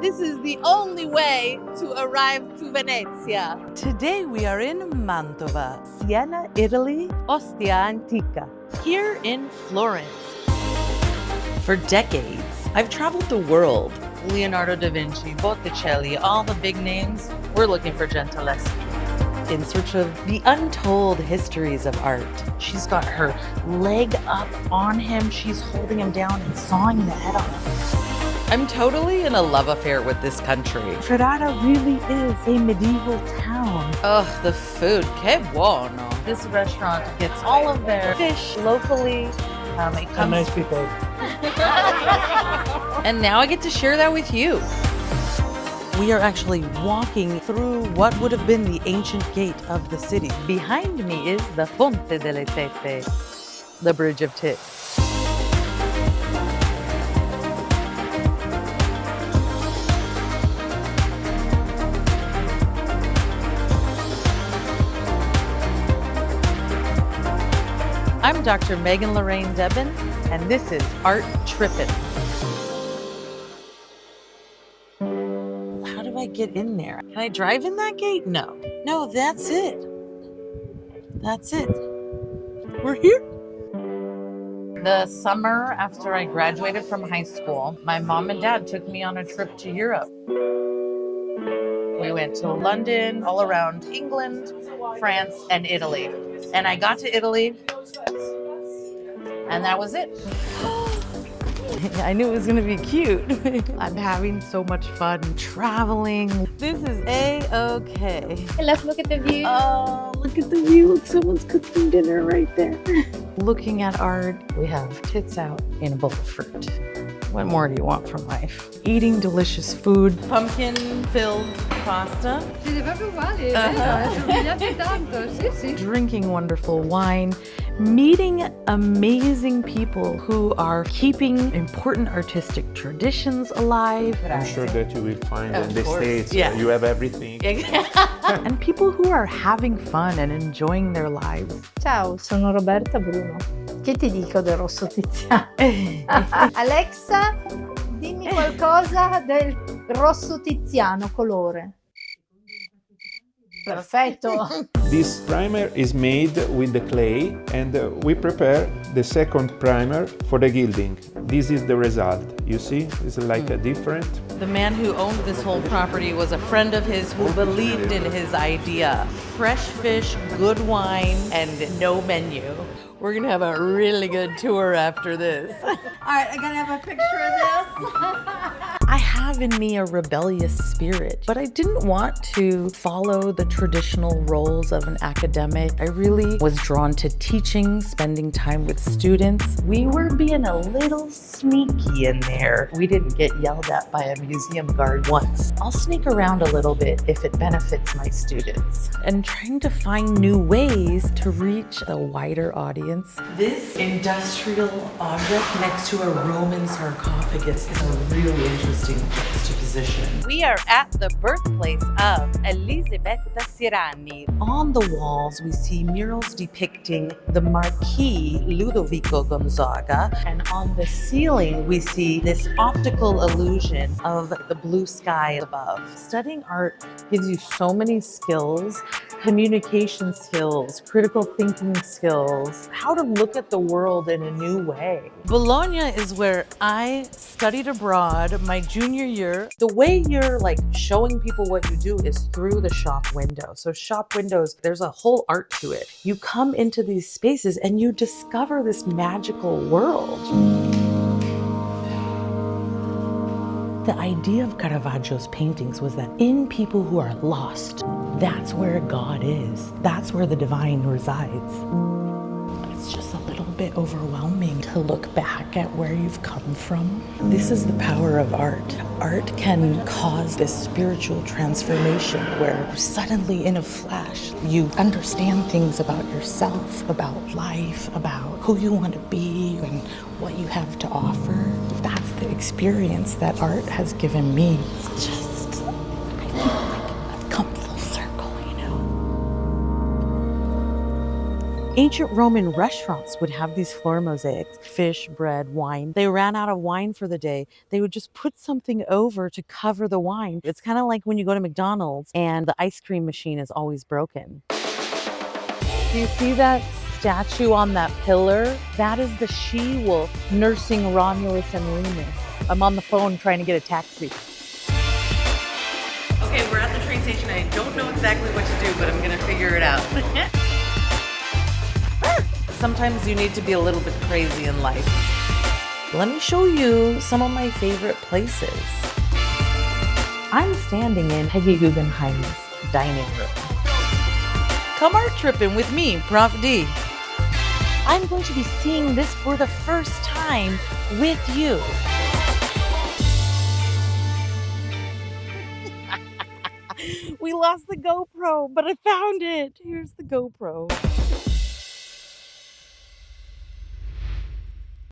this is the only way to arrive to Venezia. Today we are in Mantova, Siena, Italy, Ostia Antica, here in Florence. For decades, I've traveled the world. Leonardo da Vinci, Botticelli, all the big names. We're looking for Gentileschi. In search of the untold histories of art. She's got her leg up on him. She's holding him down and sawing the head off. I'm totally in a love affair with this country. Ferrara really is a medieval town. Ugh, the food, que buono. This restaurant gets all of their fish locally. It comes... nice people. And now I get to share that with you. We are actually walking through what would have been the ancient gate of the city. Behind me is the Ponte delle Tette, the Bridge of Tits. I'm Dr. Megan Lorraine Debin, and this is Art Trippin. How do I get in there? Can I drive in that gate? No. No, that's it. That's it. We're here. The summer after I graduated from high school, my mom and dad took me on a trip to Europe. We went to London, all around England, France, and Italy. And I got to Italy, and that was it. I knew it was going to be cute. I'm having so much fun traveling. This is A-okay. Let's look at the view. Oh, look at the view. Look, someone's cooking dinner right there. Looking at art, we have tits out in a bowl of fruit. What more do you want from life? Eating delicious food. Pumpkin-filled pasta. Siete proprio uguali, somigliate tanto, sì, sì. Drinking wonderful wine. Meeting amazing people who are keeping important artistic traditions alive. I'm sure that you will find in the course. States, Yeah. you have everything. And people who are having fun and enjoying their lives. Ciao, sono Roberta Bruno. Che ti dico del rosso tiziano? Alexa, dimmi qualcosa del rosso tiziano colore. Perfetto. This primer is made with the clay, and we prepare the second primer for the gilding. This is the result. You see, it's like a different. The man who owned this whole property was a friend of his who believed in his idea. Fresh fish, good wine, and no menu. We're gonna have a really good tour after this. All right, I gotta have a picture of this. I have in me a rebellious spirit, but I didn't want to follow the traditional roles of an academic. I really was drawn to teaching, spending time with students. We were being a little sneaky in there. We didn't get yelled at by a museum guard once. I'll sneak around a little bit if it benefits my students. And trying to find new ways to reach a wider audience. This industrial object next to a Roman sarcophagus is a really interesting juxtaposition. We are at the birthplace of Elisabetta Sirani. On the walls, we see murals depicting the Marquis Ludovico Gonzaga, and on the ceiling, we see this optical illusion of the blue sky above. Studying art gives you so many skills, communication skills, critical thinking skills, how to look at the world in a new way. Bologna is where I studied abroad my junior year. The way you're like showing people what you do is through the shop window. So shop windows, there's a whole art to it. You come into these spaces and you discover this magical world. The idea of Caravaggio's paintings was that in people who are lost, that's where God is. That's where the divine resides. It's just a little bit overwhelming to look back at where you've come from. This is the power of art. Art can cause this spiritual transformation where suddenly in a flash, you understand things about yourself, about life, about who you want to be and what you have to offer. That's the experience that art has given me. It's just, I feel like I've come full circle, you know? Ancient Roman restaurants would have these floor mosaics, fish, bread, wine. They ran out of wine for the day. They would just put something over to cover the wine. It's kind of like when you go to McDonald's and the ice cream machine is always broken. Do you see that statue on that pillar? That is the she-wolf nursing Romulus and Remus. I'm on the phone trying to get a taxi. Okay, we're at the train station. I don't know exactly what to do, but I'm gonna figure it out. Sometimes you need to be a little bit crazy in life. Let me show you some of my favorite places. I'm standing in Peggy Guggenheim's dining room. Come art tripping with me, Prof. D. I'm going to be seeing this for the first time with you. We lost the GoPro, but I found it. Here's the GoPro.